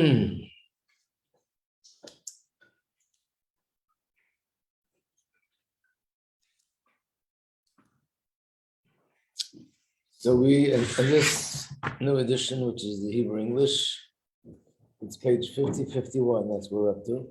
So we, in this new edition, which is the Hebrew English, it's page 5051, that's what we're up to.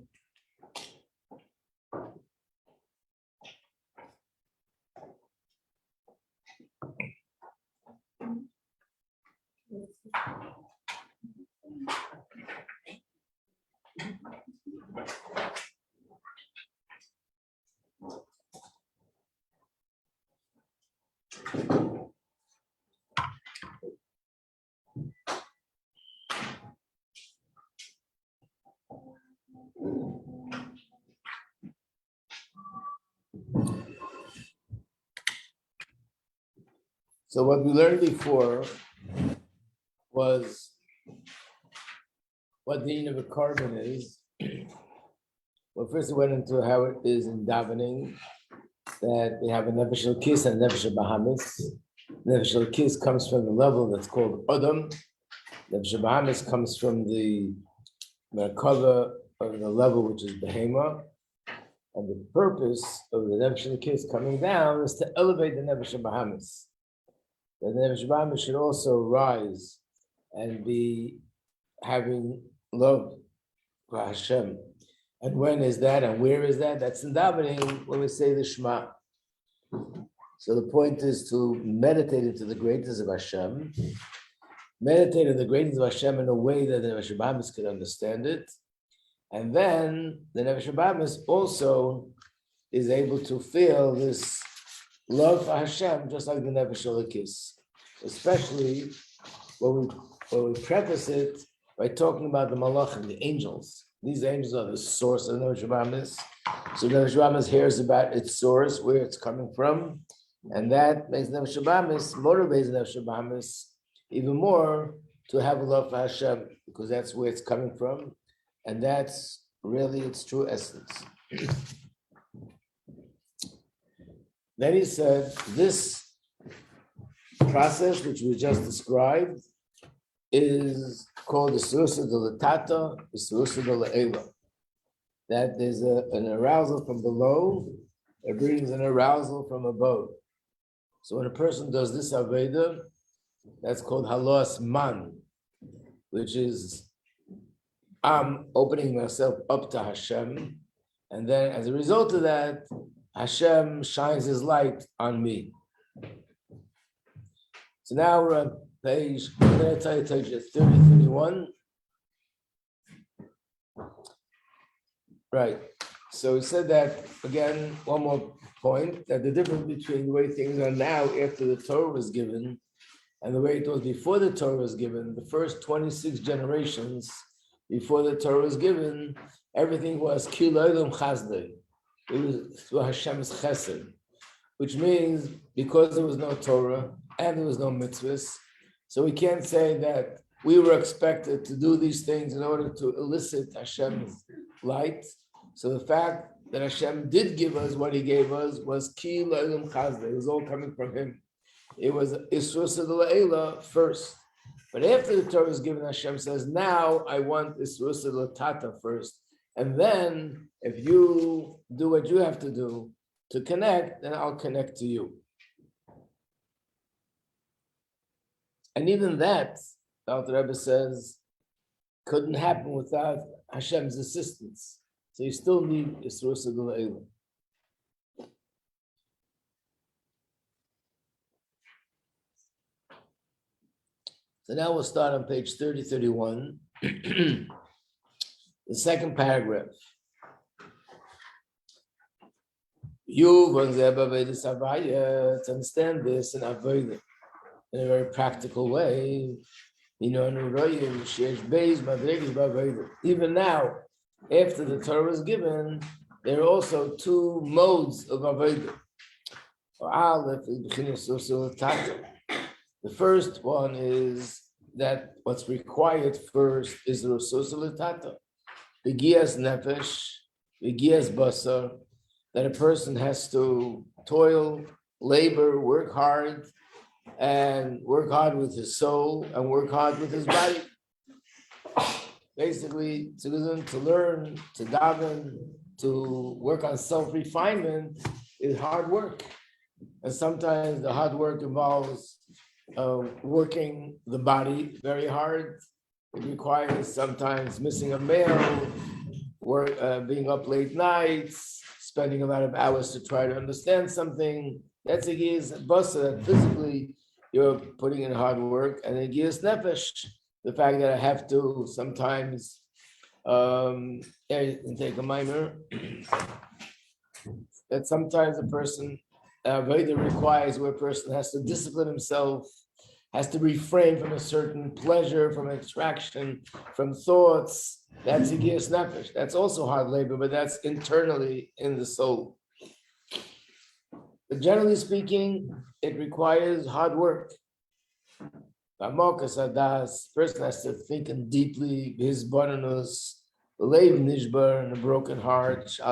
So what we learned before was what the meaning of a carbon is. Well, first we went into how it is in davening, that we have a nefesh kiss and a nefesh bahamis. Nefesh kiss comes from the level that's called Adam. Nefesh bahamis comes from the merkava of the level which is behema. And the purpose of the nefesh kiss coming down is to elevate the nefesh bahamis. The nefesh bahamis should also rise and be having love for Hashem. And when is that and where is that? That's in davening when we say the Shema. So the point is to meditate into the greatness of Hashem, meditate on the greatness of Hashem in a way that the Nefesh Bahamis can understand it. And then the Nefesh Bahamis also is able to feel this love for Hashem, just like the Nefesh Elokis. Especially when we preface it by talking about the Malachim, the angels. These angels are the source of the Nefesh Bahamis. So the Nefesh Bahamis hears about its source, where it's coming from, and that makes the Nefesh Bahamis, motivates the Nefesh Bahamis even more to have a love for Hashem, because that's where it's coming from, and that's really its true essence. Then he said, this process which we just described is called the Surusa de Latata, the Surusa de La'ela. That there's an arousal from below, it brings an arousal from above. So when a person does this Aveda, that's called Halos Man, which is I'm opening myself up to Hashem, and then as a result of that, Hashem shines his light on me. So now we're on page, I'm going to tell you, page 3031. Right. So we said that, again, one more point, that the difference between the way things are now after the Torah was given and the way it was before the Torah was given, the first 26 generations before the Torah was given, everything was Ki Lo'elam Chazdei. It was through Hashem's chesed, which means because there was no Torah and there was no mitzvahs, so we can't say that we were expected to do these things in order to elicit Hashem's light. So the fact that Hashem did give us what he gave us was Ki Lo'elam Chazdei. It was all coming from him. It was Isrusa de La'ela first. But after the Torah was given, Hashem says, now I want Isrusa de Latata first. And then if you do what you have to do to connect, then I'll connect to you. And even that, the Alter Rebbe says, couldn't happen without Hashem's assistance. So you still need Isrusa de La'ela. So now we'll start on page 3031, the second paragraph. You to understand this in Avodah in a very practical way. Even now, after the Torah was given, there are also two modes of Avodah. The first one is that what's required first is the Rusus L'Tata, the Giyas Nefesh, the Giyas Basar, that a person has to toil, labor, work hard with his soul and work hard with his body. basically to learn, to daven, to work on self-refinement is hard work. And sometimes the hard work involves working the body very hard. It requires sometimes missing a meal, being up late nights, spending a lot of hours to try to understand something. That's a gears basa that physically you're putting in hard work, and a gears nefesh, the fact that I have to sometimes take a minor, that sometimes a person Veda requires where a person has to discipline himself, has to refrain from a certain pleasure, from attraction, from thoughts. That's a gears nefesh. That's also hard labor, but that's internally in the soul. But generally speaking, it requires hard work. Person has to think deeply, his bonus, leiv nishbar, and a broken heart. So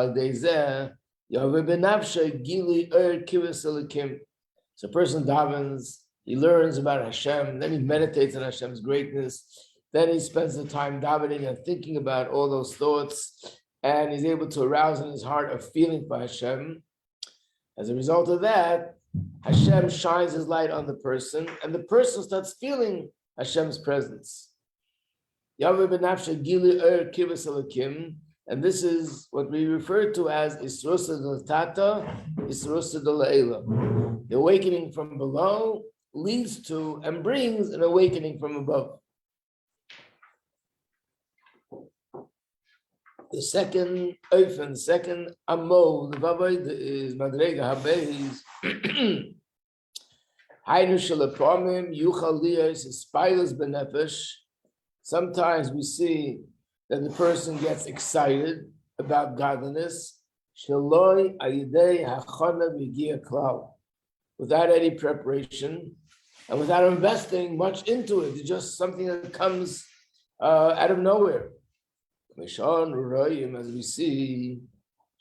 a person davens, he learns about Hashem, then he meditates on Hashem's greatness, then he spends the time davening and thinking about all those thoughts, and he's able to arouse in his heart a feeling for Hashem. As a result of that, Hashem shines his light on the person, and the person starts feeling Hashem's presence. And this is what we refer to as Isrusa del Tata, Isrusa del Le'ela. The awakening from below leads to and brings an awakening from above. The second oifen, the second amol, the vavoid is madrega habeis. Hainu shalapomim yuchal liyos spilas benefesh. Sometimes we see that the person gets excited about godliness. Shaloi ayidei hachana v'gia klal, without any preparation and without investing much into it. It's just something that comes out of nowhere. As we see,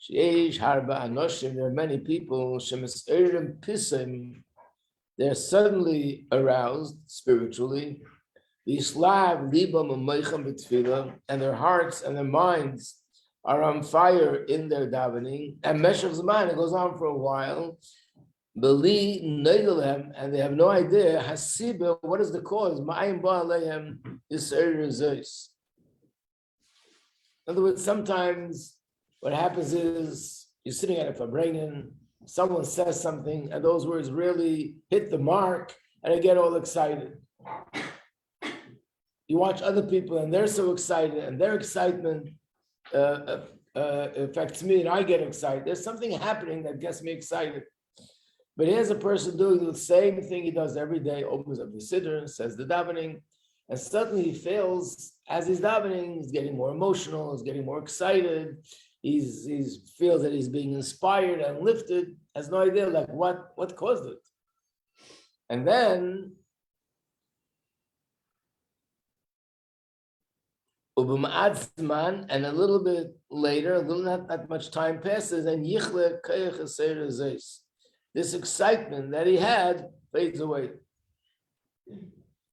there are many people, they're suddenly aroused spiritually, and their hearts and their minds are on fire in their davening, and it goes on for a while, and they have no idea what is the cause. In other words, sometimes what happens is you're sitting at a Fabrenin, someone says something, and those words really hit the mark, and I get all excited. You watch other people, and they're so excited, and their excitement affects me, and I get excited. There's something happening that gets me excited. But here's a person doing the same thing he does every day, opens up the siddur, says the davening, and suddenly he feels, as he's davening, he's getting more emotional, he's getting more excited, he feels that he's being inspired and lifted, has no idea like what caused it. And then, and a little bit later, not that much time passes, and this excitement that he had fades away.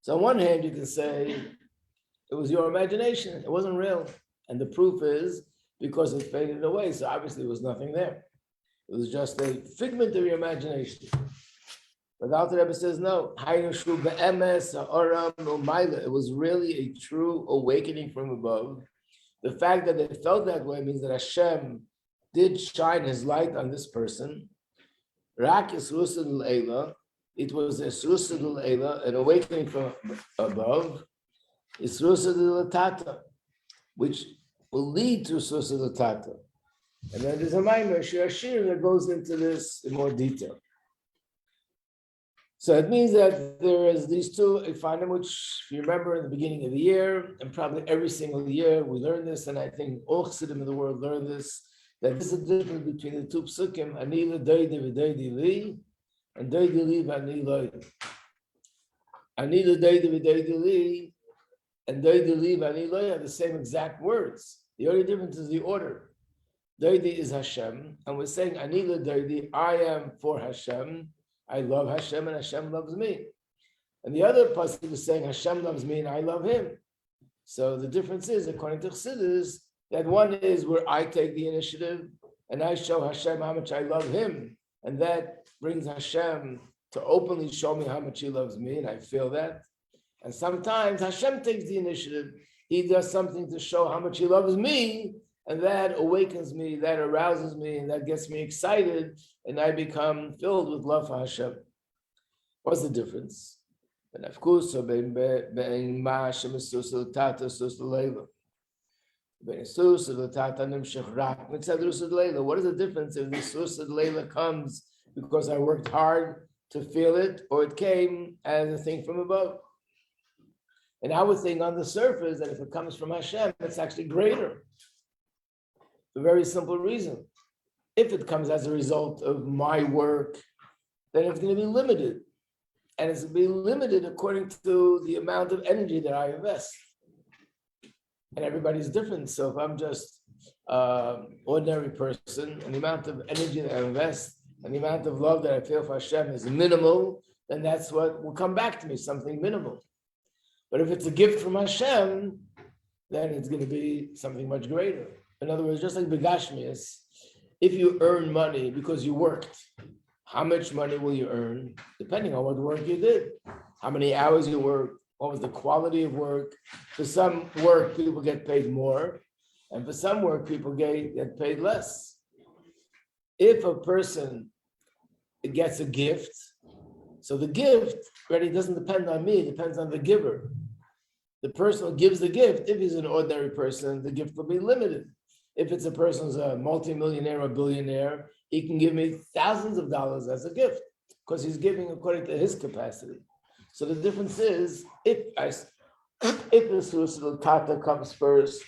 So on one hand, you can say, it was your imagination, it wasn't real. And the proof is, because it faded away, so obviously there was nothing there. It was just a figment of your imagination. But the Alter Rebbe says, no, it was really a true awakening from above. The fact that they felt that way means that Hashem did shine his light on this person. Rak Isrusa L'Eila, it was Isrusa L'Eila, an awakening from above. Isrusa L'Tata, which will lead to Isrusa L'Tata. And then there's a Mamar Shir that goes into this in more detail. So it means that there is these two Ifanim, which if you remember in the beginning of the year, and probably every single year we learn this, and I think all Chassidim in the world learn this, that this is the difference between the two psukim, Ani l'doidi v'doidi li, and doidi li v'ani loy. Ani l'doidi v'doidi li, and doidi li v'ani loy are the same exact words. The only difference is the order. Doidi is Hashem, and we're saying Ani l'doidi, I am for Hashem, I love Hashem, and Hashem loves me. And the other pasuk is saying Hashem loves me, and I love him. So the difference is, according to Chassidus, that one is where I take the initiative and I show Hashem how much I love him. And that brings Hashem to openly show me how much he loves me, and I feel that. And sometimes Hashem takes the initiative. He does something to show how much he loves me, and that awakens me, that arouses me, and that gets me excited, and I become filled with love for Hashem. What's the difference? And of course, what is the difference if the Susa Leila comes because I worked hard to feel it, or it came as a thing from above? And I would think on the surface that if it comes from Hashem, it's actually greater. For a very simple reason. If it comes as a result of my work, then it's going to be limited. And it's going to be limited according to the amount of energy that I invest. And everybody's different. So if I'm just an ordinary person, and the amount of energy that I invest and the amount of love that I feel for Hashem is minimal, then that's what will come back to me, something minimal. But if it's a gift from Hashem, then it's going to be something much greater. In other words, just like Begashmias, if you earn money because you worked, how much money will you earn? Depending on what work you did, how many hours you worked, what was the quality of work. For some work, people get paid more, and for some work, people get paid less. If a person gets a gift, so the gift really doesn't depend on me, it depends on the giver. The person who gives the gift, if he's an ordinary person, the gift will be limited. If it's a person who's a multimillionaire or billionaire, he can give me thousands of dollars as a gift because he's giving according to his capacity. So the difference is, if the suicidal tata comes first,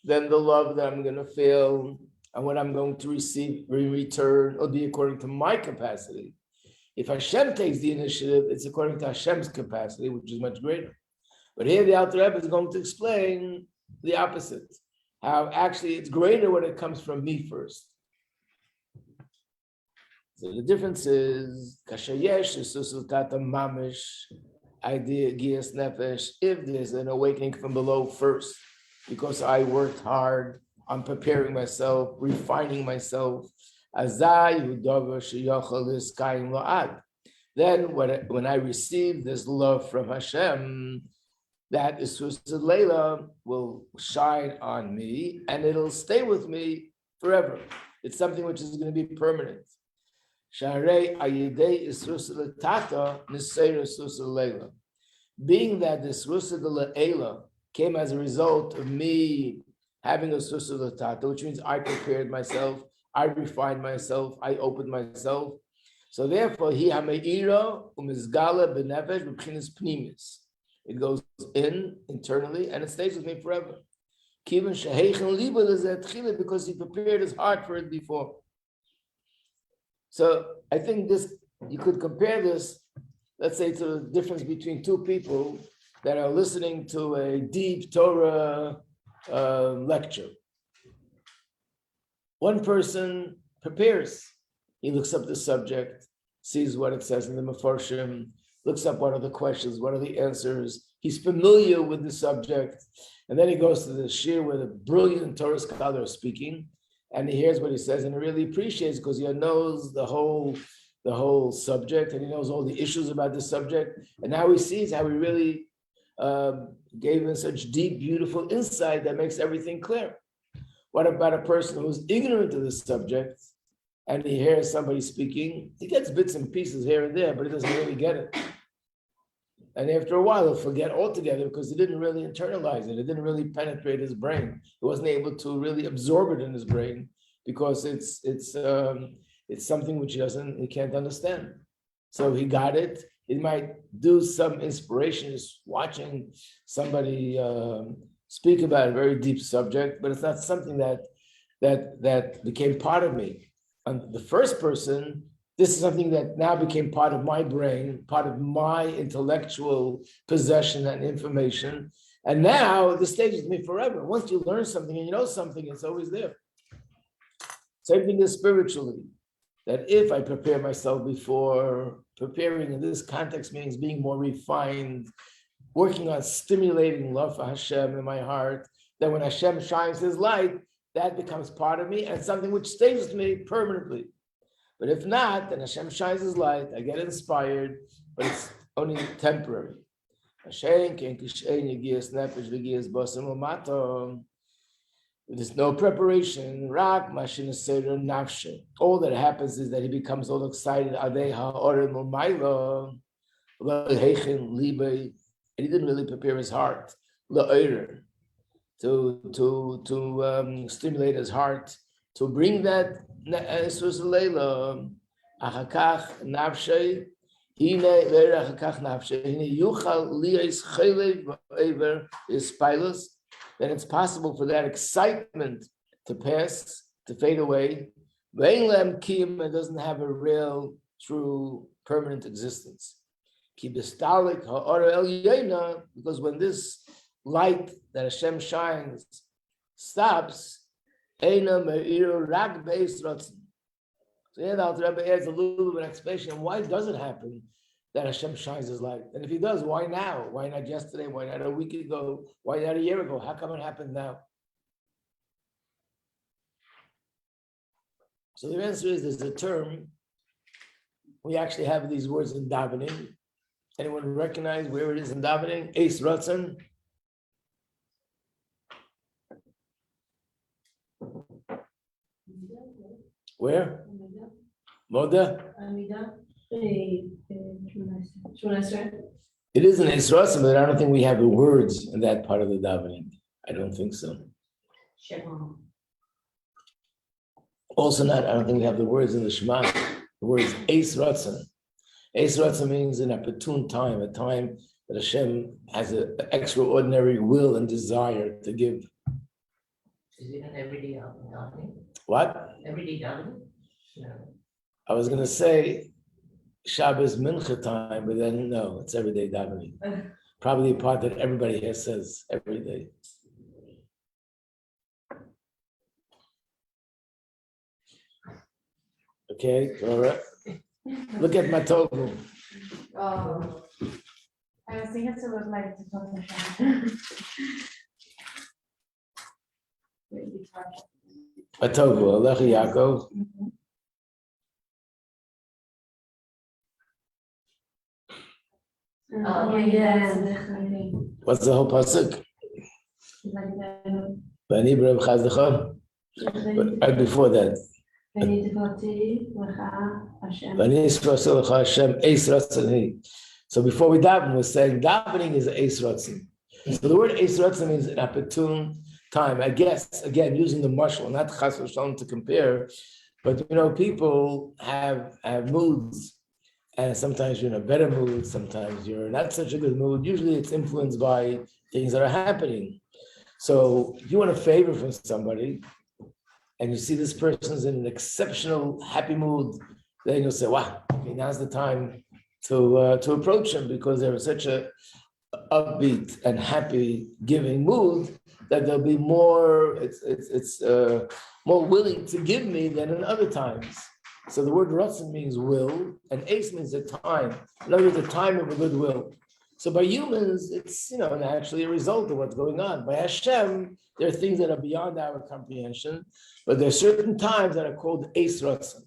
then the love that I'm going to feel and what I'm going to receive in return will be according to my capacity. If Hashem takes the initiative, it's according to Hashem's capacity, which is much greater. But here the Alter Rebbe is going to explain the opposite, how actually it's greater when it comes from me first. So the difference is, kashayesh susultata mamish, idea gias nefesh, if there's an awakening from below first, because I worked hard on preparing myself, refining myself, then when I receive this love from Hashem, that Isus Leila will shine on me and it'll stay with me forever. It's something which is going to be permanent. Being that this Isus Leila came as a result of me having a Isus Tata, which means I prepared myself, I refined myself, I opened myself. So therefore, he hameira umizgala benefesh b'chinas pnimis. It goes in internally and it stays with me forever. Kivan sheheichen liba lezeh because he prepared his heart for it before. So I think this, you could compare this, let's say, to the difference between two people that are listening to a deep Torah lecture. One person prepares. He looks up the subject, sees what it says in the Mefarshim, looks up what are the questions, what are the answers. He's familiar with the subject. And then he goes to the shir where the brilliant Torah scholar is speaking, and he hears what he says and he really appreciates because he knows the whole subject and he knows all the issues about the subject. And now he sees how he really gave him such deep, beautiful insight that makes everything clear. What about a person who's ignorant of the subject and he hears somebody speaking? He gets bits and pieces here and there, but he doesn't really get it. And after a while, he'll forget altogether because he didn't really internalize it. It didn't really penetrate his brain. He wasn't able to really absorb it in his brain because it's something which he can't understand. So he got it. He might do some inspiration, just watching somebody speak about a very deep subject, but it's not something that became part of me. And the first person, this is something that now became part of my brain, part of my intellectual possession and information. And now this stays with me forever. Once you learn something and you know something, it's always there. Same thing is spiritually, that if I prepare myself before, preparing in this context means being more refined, working on stimulating love for Hashem in my heart, that when Hashem shines his light, that becomes part of me and something which stays with me permanently. But if not, then Hashem shines his light, I get inspired, but it's only temporary. There's no preparation. All that happens is that he becomes all excited. And he didn't really prepare his heart to stimulate his heart, to bring that then it's possible for that excitement to pass, to fade away. It doesn't have a real, true, permanent existence. Because when this light that Hashem shines stops, so yeah, the Alter Rebbe adds a little bit of explanation. Why does it happen that Hashem shines his light? And if he does, why now? Why not yesterday? Why not a week ago? Why not a year ago? How come it happened now? So the answer is there's a term. We actually have these words in davening. Anyone recognize where it is in davening? Eis Ratzon. Where? Moda? It is an Eis Ratzon, but I don't think we have the words in that part of the davening. I don't think so. Also not, I don't think we have the words in the Shema. The word is Eis Ratzon. Eis Ratzon means an opportune time, a time that Hashem has an extraordinary will and desire to give. Is it an everyday davening? What? Everyday davening? No. I was going to say Shabbos Mincha time, but then no, it's everyday davening. Probably a part that everybody here says every day. Okay, all right. Look at my total. Oh, I was thinking to look like the total. My total, Alecha Yaakov. Oh, yeah. What's the whole pasuk? V'ani b'Reb Chazdecha. But right before that. So before we daven, we're saying davening is Eis Ratzon. So the word Eis Ratzon means an opportune time. I guess, again, using the mashal, not chas v'shalom to compare, but people have moods, and sometimes you're in a better mood, sometimes you're not such a good mood. Usually it's influenced by things that are happening. So if you want a favor from somebody, and you see this person's in an exceptional happy mood, then you'll say, wow, okay, now's the time to approach him, because they're in such a upbeat and happy giving mood that they'll be more more willing to give me than in other times. So the word Ratzon means will, and Eis means a time. In other words, the time of a good will. So by humans, it's naturally a result of what's going on. By Hashem, there are things that are beyond our comprehension, but there are certain times that are called Eis Ratzon.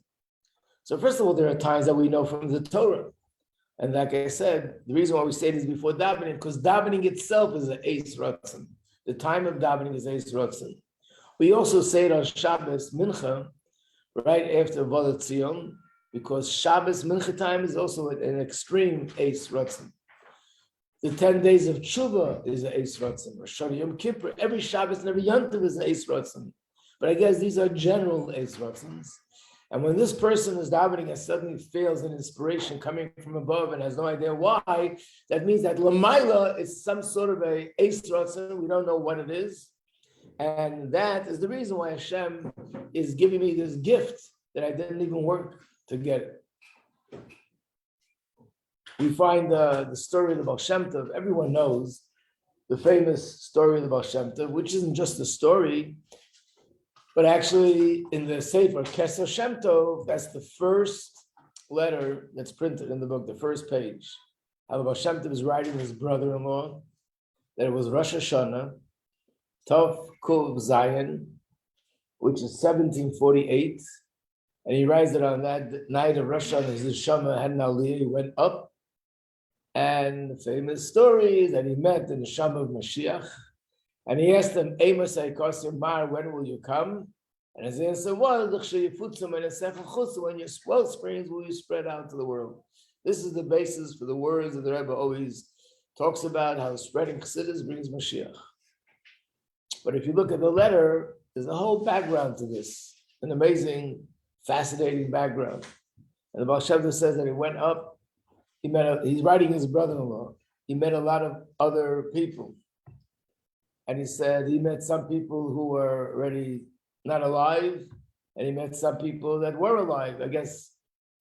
So first of all, there are times that we know from the Torah. And like I said, the reason why we say this before davening, because davening itself is an Eis Ratzon. The time of davening is Eis Ratzon. We also say it on Shabbos Mincha, right after Vodat Zion, because Shabbos Mincha time is also an extreme Eis Ratzon. The 10 days of Tshuva is an Eis Ratzon. Rosh Hashanah Yom Kippur, every Shabbos and every Yom Tov is an Eis Ratzon. But I guess these are general Eis Ratzons. And when this person is davening and suddenly feels an inspiration coming from above and has no idea why, that means that Lamaila is some sort of a Eis Ratzon. We don't know what it is. And that is the reason why Hashem is giving me this gift that I didn't even work to get it. We find the story of the Baal Shem Tov. Everyone knows the famous story of the Baal Shem Tov, which isn't just a story, but actually in the Sefer Keser Shem Tov, that's the first letter that's printed in the book, the first page. how the Baal Shem Tov is writing his brother-in-law that it was Rosh Hashanah, Tov Kuv Zayin, which is 1748, and he writes that on that night of Rosh Hashanah, his Shama had an aliyah, he went up, and the famous story is that he met the Neshama of Mashiach, and he asked him, Amos Aykosim Mar, when will you come? And his answer was, when your well springs will you spread out to the world. This is the basis for the words that the Rebbe always talks about, how spreading Chassidus brings Mashiach. But if you look at the letter, there's a whole background to this, an amazing, fascinating background. And the Baal Shem Tov says that he went up, he's writing his brother-in-law, he met a lot of other people. And he said he met some people who were already not alive, and he met some people that were alive. I guess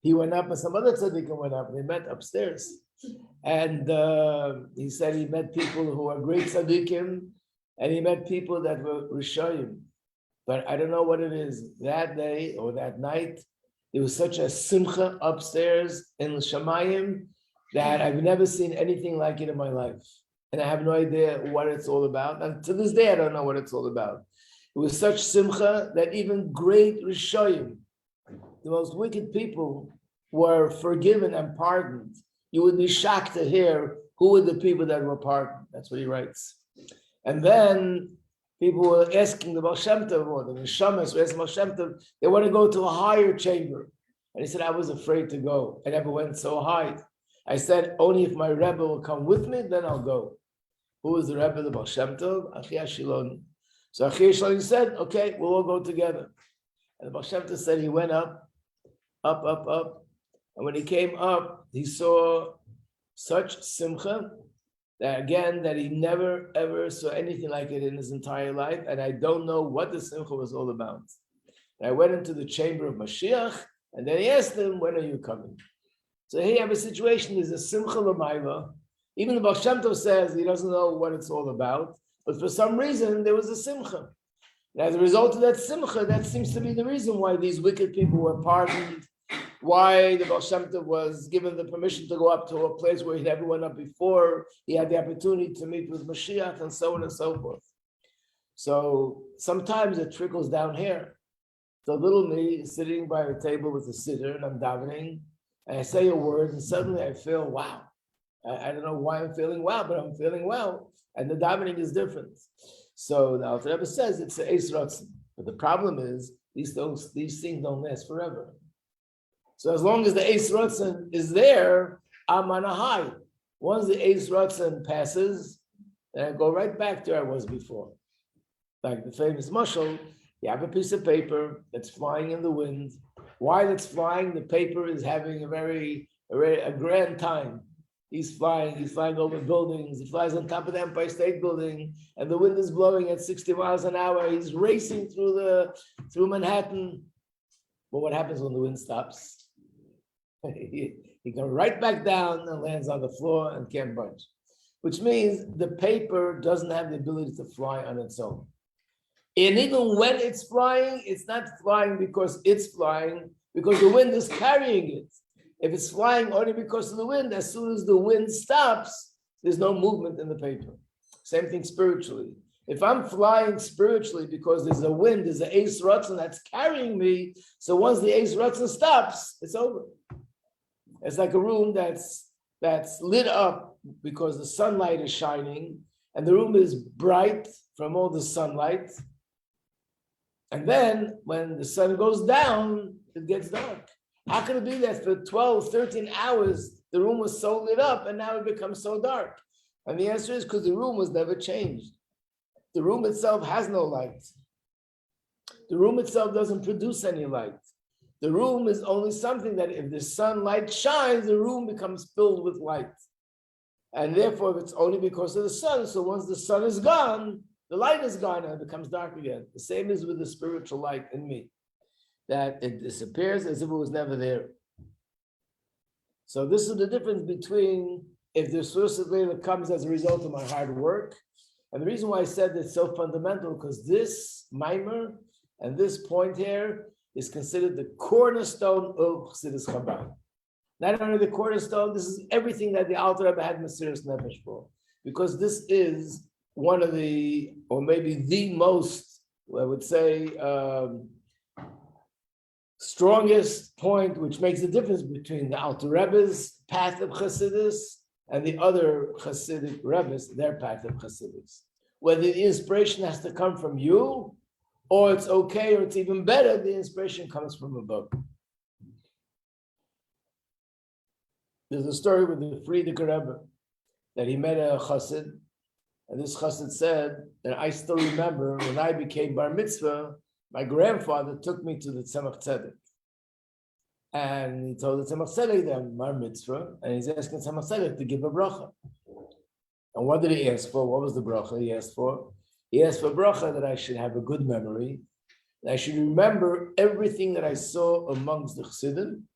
he went up and some other tzaddikim went up, and they met upstairs. And he said he met people who were great tzaddikim, and he met people that were Rishoyim. But I don't know what it is. That day or that night, there was such a simcha upstairs in Shamayim that I've never seen anything like it in my life. And I have no idea what it's all about. And to this day, I don't know what it's all about. It was such simcha that even great Rishoyim, the most wicked people, were forgiven and pardoned. You would be shocked to hear who were the people that were pardoned. That's what he writes. And then people were asking the Baal Shem Tov, or the Neshamas were asking Baal Shem Tov, they want to go to a higher chamber. And he said, I was afraid to go. I never went so high. I said, only if my Rebbe will come with me, then I'll go. Who was the Rebbe, the Baal Shem Tov? Achia Shiloni. So Achia Shiloni said, okay, we'll all go together. And the Baal Shem Tov said he went up. And when he came up, he saw such simcha that again, that he never ever saw anything like it in his entire life. And I don't know what the simcha was all about. And I went into the chamber of Mashiach, and then he asked him, when are you coming? So here you have a situation, there's a simcha l'mayla. Even the Baal Shem Tov says he doesn't know what it's all about, but for some reason there was a simcha. And as a result of that simcha, that seems to be the reason why these wicked people were pardoned, why the Baal Shem Tov was given the permission to go up to a place where he never went up before, he had the opportunity to meet with Mashiach, and so on and so forth. So sometimes it trickles down here. So little me is sitting by a table with a siddur, and I'm davening, and I say a word, and suddenly I feel, wow. I don't know why I'm feeling wow, but I'm feeling wow. And the davening is different. So the Alter Rebbe says it's an Eis Ratzon. But the problem is, these things don't last forever. So as long as the Eis Ratzon is there, I'm on a high. Once the Eis Ratzon passes, then I go right back to where I was before. Like the famous mashal, you have a piece of paper that's flying in the wind. While it's flying, the paper is having a grand time. He's flying over buildings, he flies on top of the Empire State Building, and the wind is blowing at 60 miles an hour. He's racing through Manhattan. But what happens when the wind stops? He goes right back down and lands on the floor and can't budge, which means the paper doesn't have the ability to fly on its own. And even when it's flying, it's not flying because it's flying, because the wind is carrying it. If it's flying only because of the wind, as soon as the wind stops, there's no movement in the paper. Same thing spiritually. If I'm flying spiritually because there's a wind, there's an Eis Ratzon that's carrying me, so once the Eis Ratzon stops, it's over. It's like a room that's lit up because the sunlight is shining, and the room is bright from all the sunlight. And then when the sun goes down, it gets dark. How could it be that for 12, 13 hours, the room was so lit up and now it becomes so dark? And the answer is because the room was never changed. The room itself has no light. The room itself doesn't produce any light. The room is only something that if the sunlight shines, the room becomes filled with light. And therefore, it's only because of the sun. So once the sun is gone, the light is gone and it becomes dark again. The same is with the spiritual light in me, that it disappears as if it was never there. So this is the difference between if the source of Leila comes as a result of my hard work. And the reason why I said it's so fundamental, because this mimer and this point here is considered the cornerstone of Chassidus Chabad. Not only the cornerstone, this is everything that the Alter Rebbe had Mesiras Nefesh for. Because this is one of the, or maybe the most, I would say, strongest point which makes the difference between the Alter Rebbe's path of Chassidus and the other Chassidic Rebbe's, their path of Chassidus. Whether the inspiration has to come from you, or it's okay, or it's even better, the inspiration comes from above. There's a story with the Frierdiker Rebbe that he met a Chassid, and this Chassid said that I still remember when I became bar mitzvah, my grandfather took me to the Tzemach Tzedek. And he told the Tzemach Tzedek that bar mitzvah, and he's asking Tzemach Tzedek to give a bracha. And what did he ask for? What was the bracha he asked for? He asked for bracha that I should have a good memory, that I should remember everything that I saw amongst the Chassidim,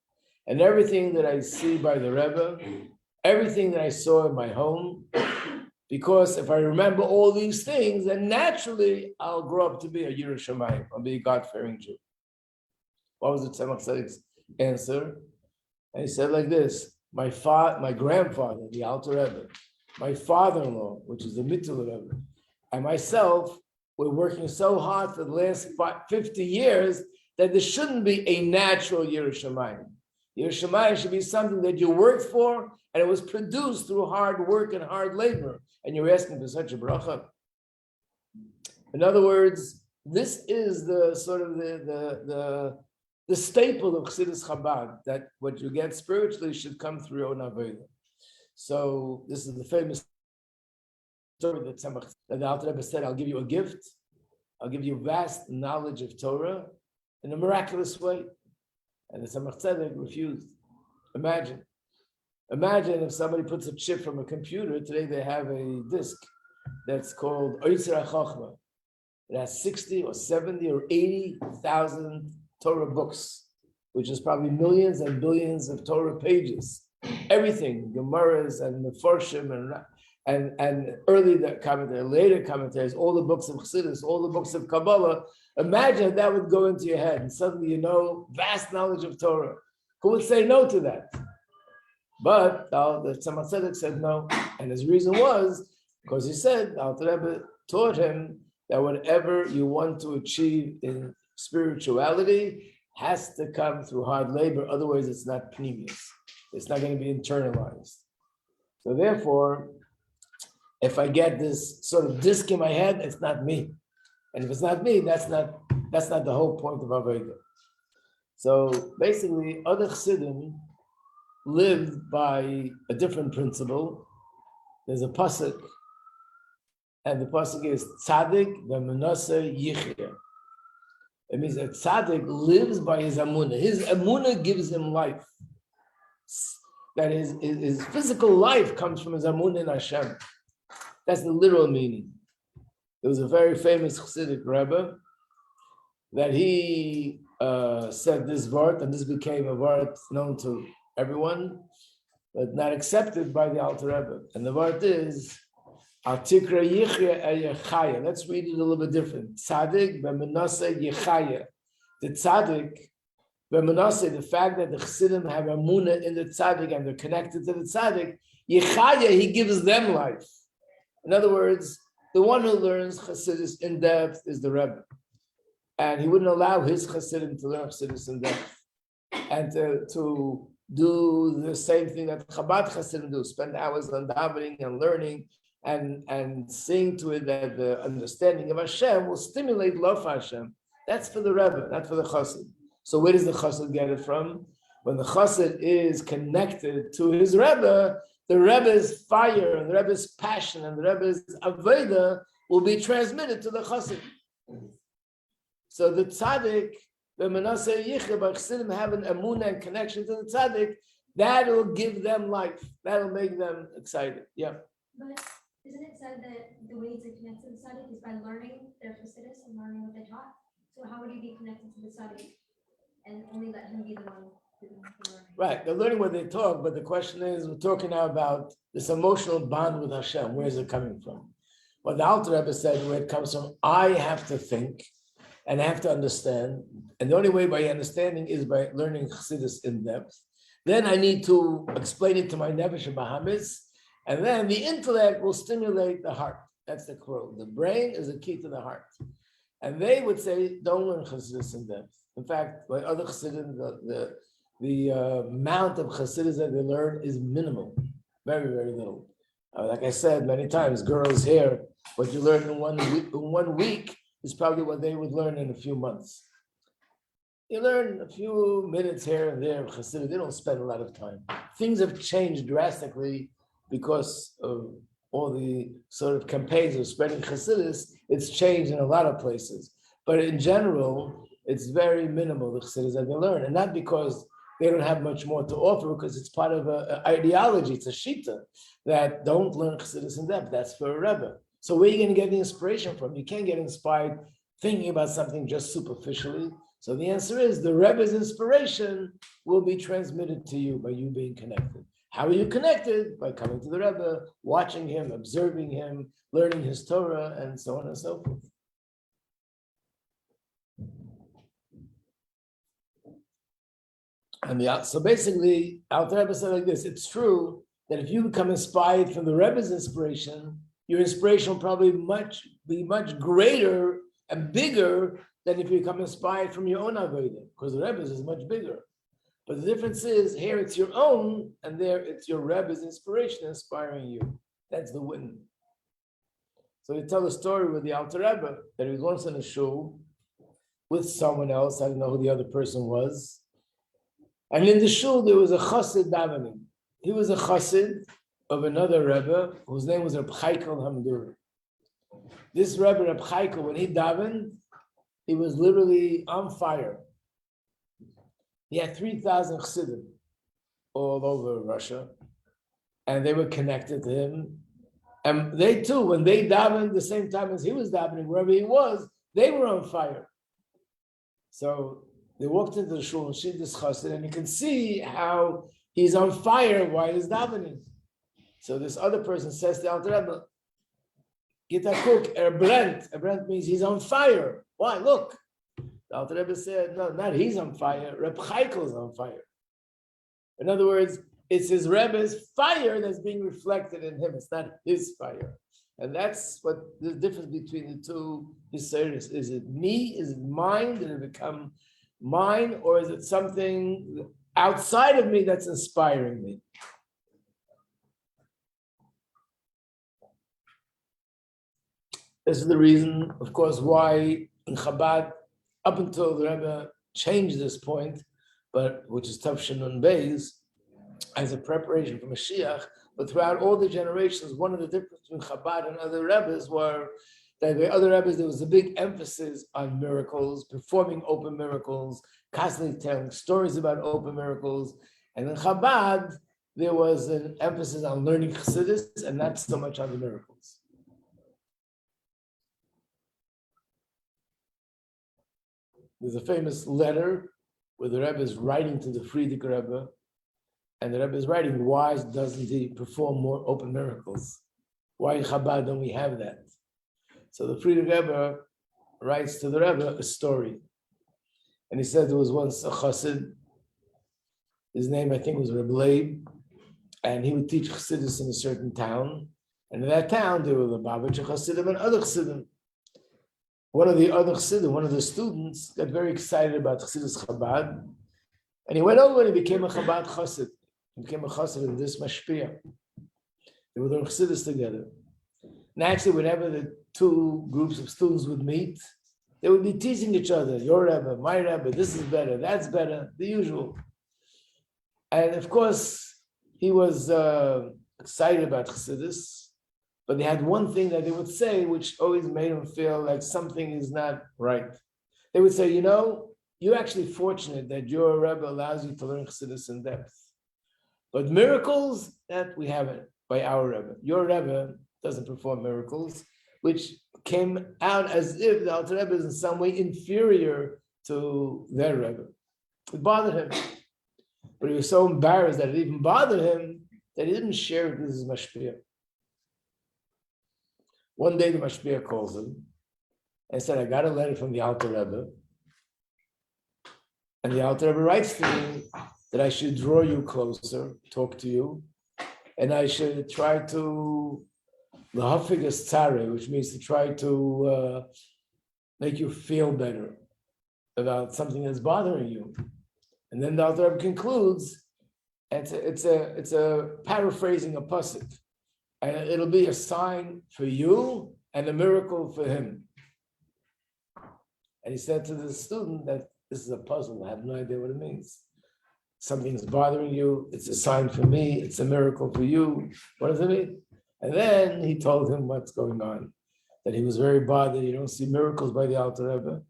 and everything that I see by the Rebbe, everything that I saw in my home, because if I remember all these things, then naturally I'll grow up to be a Yireh Shamayim, I'll be a God-fearing Jew. What was the Tzemach Tzedek's answer? And he said like this, my grandfather, the Alter Rebbe, my father-in-law, which is the Mittel Rebbe, and myself, we're working so hard for the last 50 years that there shouldn't be a natural Yireh Shamayim. Yireh Shamayim should be something that you worked for, and it was produced through hard work and hard labor, and you're asking for such a bracha. In other words, this is the sort of the staple of Chassidus Chabad, that what you get spiritually should come through your own avodah. So this is the famous story that the Alter Rebbe said, I'll give you a gift, I'll give you vast knowledge of Torah in a miraculous way. And the Tzemach Tzedek refused. Imagine if somebody puts a chip from a computer. Today they have a disk that's called Oitzer HaChochma. It has 60 or 70 or 80,000 Torah books, which is probably millions and billions of Torah pages. Everything, Gemaras and Meforshim and early commentary, later commentaries, all the books of Chassidus, all the books of Kabbalah. Imagine if that would go into your head and suddenly you know vast knowledge of Torah. Who would say no to that? But the Tzemach Tzedek said no. And his reason was because he said, the Alter Rebbe taught him that whatever you want to achieve in spirituality has to come through hard labor. Otherwise, it's not pneumius. It's not going to be internalized. So therefore, if I get this sort of disc in my head, it's not me. And if it's not me, that's not the whole point of Avodah. So basically, other Chassidim lived by a different principle. There's a pasuk, and the pasuk is Tzaddik v'menaseh yichya. It means that Tzaddik lives by his amunah. His amunah gives him life. That his physical life comes from his amunah in Hashem. That's the literal meaning. There was a very famous Chassidic Rebbe that he said this word, and this became a word known to everyone, but not accepted by the Alter Rebbe. And the word is Al Tikra Yichya El Yechaya. Let's read it a little bit different. Tzaddik b'menaseh Yechaya. The tzaddik b'menaseh, the fact that the Chassidim have amunah in the tzaddik and they're connected to the tzaddik, Yechaya, he gives them life. In other words, the one who learns Chassidus in depth is the Rebbe. And he wouldn't allow his Chassidim to learn Chassidus in depth. And to do the same thing that Chabad Chassidim do, spend hours on davening and learning and seeing to it that the understanding of Hashem will stimulate love for Hashem. That's for the Rebbe, not for the Chassid. So where does the Chassid get it from? When the Chassid is connected to his Rebbe, the Rebbe's fire and the Rebbe's passion and the Rebbe's avodah will be transmitted to the Chassid. So the tzaddik, the menaseh yichya, by Chassidim having amunah and connection to the tzaddik, that will give them life. That will make them excited. Yeah. But isn't it said that the way to connect to the tzaddik is by learning their Chassidus and learning what they taught? So how would you be connected to the tzaddik and only let him be the one doing the learning? Right, they're learning what they talk, but the question is, we're talking now about this emotional bond with Hashem. Where is it coming from? What the Alter Rebbe said, where it comes from, I have to think and I have to understand. And the only way by understanding is by learning Chassidus in depth. Then I need to explain it to my nefesh and bahamis, and then the intellect will stimulate the heart. That's the quote. The brain is the key to the heart. And they would say, don't learn Chassidus in depth. In fact, by other Chassidim, the amount of Chassidus that they learn is minimal, very, very little. Like I said many times, girls here, what you learn in 1 week is probably what they would learn in a few months. You learn a few minutes here and there of Chassidus. They don't spend a lot of time. Things have changed drastically because of all the sort of campaigns of spreading Chassidus. It's changed in a lot of places. But in general, it's very minimal, the Chassidus that they learn. And not because they don't have much more to offer, because it's part of an ideology, it's a shita, that don't learn Chassidus in depth. That's for a Rebbe. So where are you going to get the inspiration from? You can't get inspired thinking about something just superficially. So the answer is the Rebbe's inspiration will be transmitted to you by you being connected. How are you connected? By coming to the Rebbe, watching him, observing him, learning his Torah, and so on and so forth. And so basically, Alter Rebbe said like this: it's true that if you become inspired from the Rebbe's inspiration, your inspiration will probably be much greater and bigger than if you become inspired from your own Avodah, because the Rebbe's is much bigger. But the difference is, here it's your own, and there it's your Rebbe's inspiration inspiring you. That's the win. So we tell a story with the Alter Rebbe that he was once in a shul with someone else. I don't know who the other person was. And in the shul, there was a chassid davening. He was a chassid of another Rebbe whose name was Reb Chaikel Hamdur. This Rebbe, Reb Chaikel, when he davened, he was literally on fire. He had 3,000 chassidim all over Russia, and they were connected to him. And they too, when they davened the same time as he was davening, wherever he was, they were on fire. So they walked into the shul and she discussed it, and you can see how he's on fire while he's davening. So this other person says to Alter Rebbe, "Gita Cook, Brent." Brent means he's on fire. Why? Look. The Alter Rebbe said, no, not he's on fire. Reb Chaikel's on fire. In other words, it's his Rebbe's fire that's being reflected in him. It's not his fire. And that's what the difference between the two is. Is it me? Is it mine? Did it become mine? Or is it something outside of me that's inspiring me? This is the reason, of course, why in Chabad, up until the Rebbe changed this point, but which is Tafshin Nun Beis, as a preparation for Mashiach, but throughout all the generations, one of the differences between Chabad and other Rebbes were that the other Rebbes, there was a big emphasis on miracles, performing open miracles, constantly telling stories about open miracles. And in Chabad, there was an emphasis on learning Chassidus and not so much on the miracles. There's a famous letter where the Rebbe is writing to the Frierdiker Rebbe, and the Rebbe is writing, why doesn't he perform more open miracles? Why in Chabad don't we have that? So the Frierdiker Rebbe writes to the Rebbe a story. And he said there was once a chassid, his name I think was Reb Leib, and he would teach Chassidus in a certain town. And in that town there were the Babich Chassidim and other Chassidim. One of the other Chassidim, one of the students, got very excited about Chassidus Chabad, and he went over and he became a Chabad Chassid. He became a Chassid in this Mashpia. They would learn Chassidus together. And actually, whenever the two groups of students would meet, they would be teasing each other. Your Rebbe, my Rebbe, this is better, that's better, the usual. And of course, he was excited about Chassidus. But they had one thing that they would say, which always made him feel like something is not right. They would say, you're actually fortunate that your Rebbe allows you to learn Chassidus in depth. But miracles, that we haven't by our Rebbe. Your Rebbe doesn't perform miracles, which came out as if the Alter Rebbe is in some way inferior to their Rebbe. It bothered him. But he was so embarrassed that it even bothered him that he didn't share it with his Mashpia. One day the Mashpia calls him and said, I got a letter from the Alter Rebbe. And the Alter Rebbe writes to me that I should draw you closer, talk to you, and I should try to lahafigas tzare, which means to try to make you feel better about something that's bothering you. And then the Alter Rebbe concludes, it's a paraphrasing a pasuk, and it'll be a sign for you and a miracle for him. And he said to the student that this is a puzzle. I have no idea what it means. Something's bothering you. It's a sign for me. It's a miracle for you. What does it mean? And then he told him what's going on, that he was very bothered. You don't see miracles by the Alter Rebbe.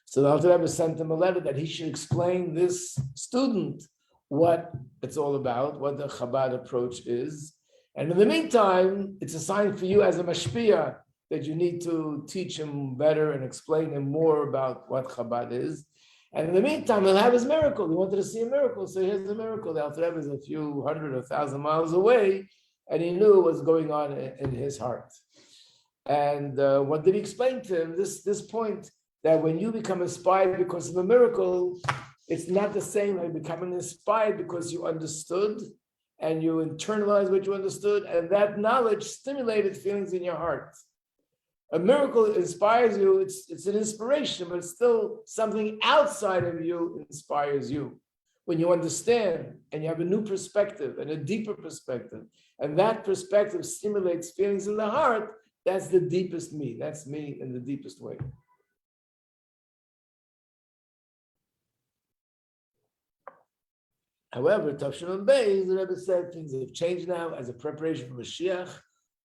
So the Alter Rebbe sent him a letter that he should explain this student what it's all about, what the Chabad approach is. And in the meantime, it's a sign for you as a mashpia that you need to teach him better and explain him more about what Chabad is. And in the meantime, he'll have his miracle. He wanted to see a miracle, so here's the miracle. The Alter Rebbe is a few hundred or 1,000 miles away, and he knew what was going on in his heart. And what did he explain to him? This point that when you become inspired because of a miracle, it's not the same like becoming inspired because you understood and you internalized what you understood, and that knowledge stimulated feelings in your heart. A miracle inspires you, it's an inspiration, but it's still something outside of you inspires you. When you understand and you have a new perspective and a deeper perspective, and that perspective stimulates feelings in the heart, that's the deepest me. That's me in the deepest way. However, Tavshin and Beis, the Rebbe said things have changed now as a preparation for Mashiach.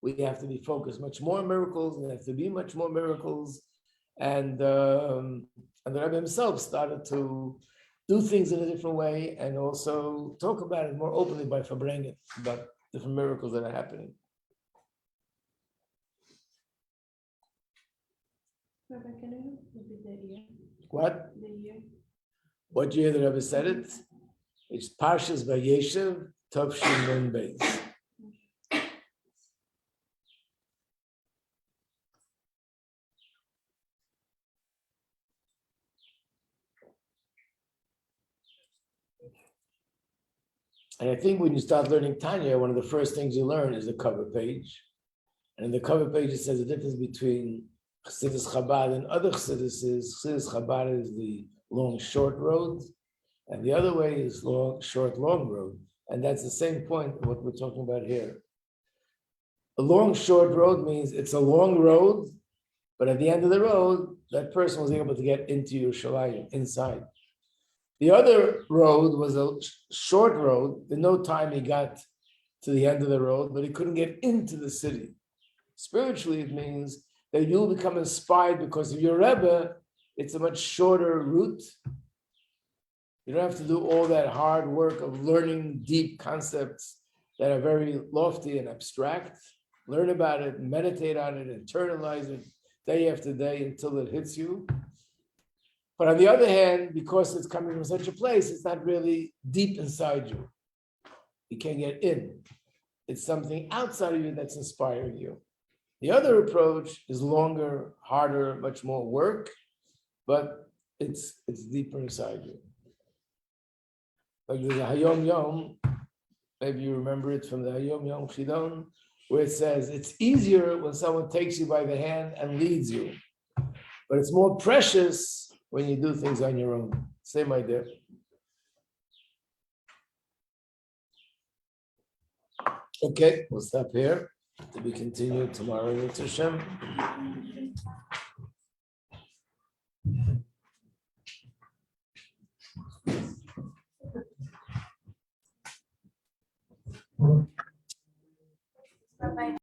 We have to be focused much more on miracles, and there have to be much more miracles. And the Rebbe himself started to do things in a different way and also talk about it more openly by Fabrengen, about different miracles that are happening. Rabbi, can you repeat the year? What? The year? What year the Rebbe said it? It's Parshas Vayeshev, Tavshin Nun Beis. And I think when you start learning Tanya, one of the first things you learn is the cover page. And in the cover page, it says the difference between Chassidus Chabad and other Chassidus. Chassidus Chabad is the long, short road, and the other way is long, short, long road. And that's the same point of what we're talking about here. A long, short road means it's a long road, but at the end of the road, that person was able to get into Yerushalayim, inside. The other road was a short road. In no time he got to the end of the road, but he couldn't get into the city. Spiritually, it means that you'll become inspired because of your Rebbe. It's a much shorter route. You don't have to do all that hard work of learning deep concepts that are very lofty and abstract. Learn about it, meditate on it, internalize it day after day until it hits you. But on the other hand, because it's coming from such a place, it's not really deep inside you. You can't get in. It's something outside of you that's inspiring you. The other approach is longer, harder, much more work, but it's deeper inside you. Like there's a Hayom Yom, maybe you remember it from the Hayom Yom Chidon, where it says it's easier when someone takes you by the hand and leads you, but it's more precious when you do things on your own. Same idea. Okay, we'll stop here to be continued tomorrow with Hashem. Bye-bye.